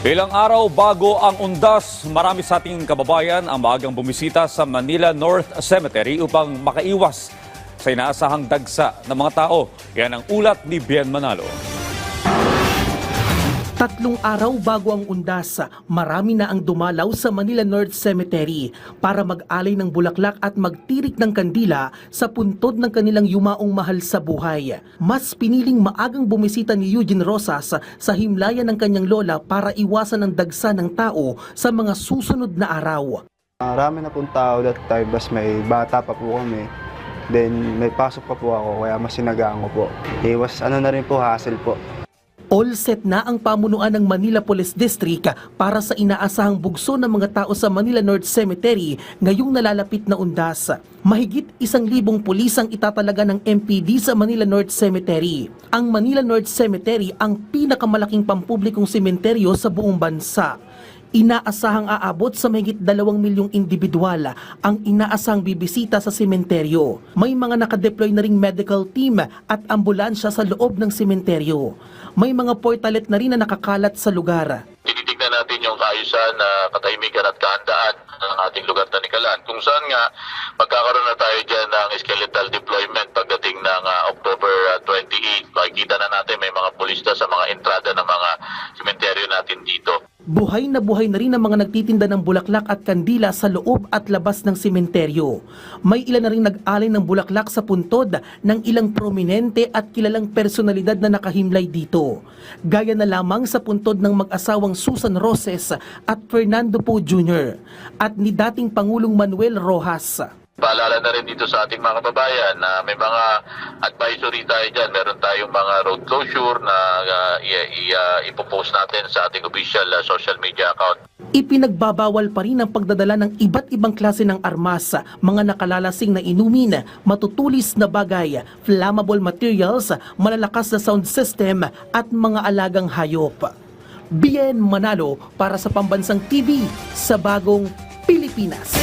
Ilang araw bago ang undas, marami sa ating kababayan ang maagang bumisita sa Manila North Cemetery upang makaiwas sa inaasahang dagsa ng mga tao. Yan ang ulat ni Bien Manalo. 3 araw bago ang undas, marami na ang dumalaw sa Manila North Cemetery para mag-alay ng bulaklak at magtirik ng kandila sa puntod ng kanilang yumaong mahal sa buhay. Mas piniling maagang bumisita ni Eugene Rosas sa himlayan ng kanyang lola para iwasan ang dagsa ng tao sa mga susunod na araw. Marami na pong tao that time, bas may bata pa po kami. Then may pasok pa po ako, kaya mas sinagaan ko po. Iwas na rin po, hassle po. All set na ang pamunuan ng Manila Police District para sa inaasahang bugso ng mga tao sa Manila North Cemetery ngayong nalalapit na undas. Mahigit 1,000 pulis ang itatalaga ng MPD sa Manila North Cemetery. Ang Manila North Cemetery ang pinakamalaking pampublikong sementeryo sa buong bansa. Inaasahang aabot sa mahigit 2 milyong individual ang inaasahang bibisita sa sementeryo. May mga nakadeploy na ring medical team at ambulansya sa loob ng sementeryo. May mga portalet na rin na nakakalat sa lugar. Tinitignan natin yung kaayusan, katahimikan at kahandaan ng ating lugar Tanikalan. Kung saan nga magkakaroon na tayo dyan ng skeletal deployment pagdating ng October 28. Makikita na natin may mga pulista sa mga entrada ng mga sementeryo natin dito. Buhay na rin ang mga nagtitinda ng bulaklak at kandila sa loob at labas ng sementeryo. May ilan na rin nag-alay ng bulaklak sa puntod ng ilang prominente at kilalang personalidad na nakahimlay dito. Gaya na lamang sa puntod ng mag-asawang Susan Roses at Fernando Poe Jr. at ni dating Pangulong Manuel Rojas. Paalala na rin dito sa ating mga kababayan na may mga advisory tayo dyan. Meron tayong mga road closure na ipopost natin sa ating official social media account. Ipinagbabawal pa rin ang pagdadala ng iba't ibang klase ng armas, mga nakalalasing na inumin, matutulis na bagay, flammable materials, malalakas na sound system at mga alagang hayop. Bien Manalo para sa Pambansang TV sa Bagong Pilipinas.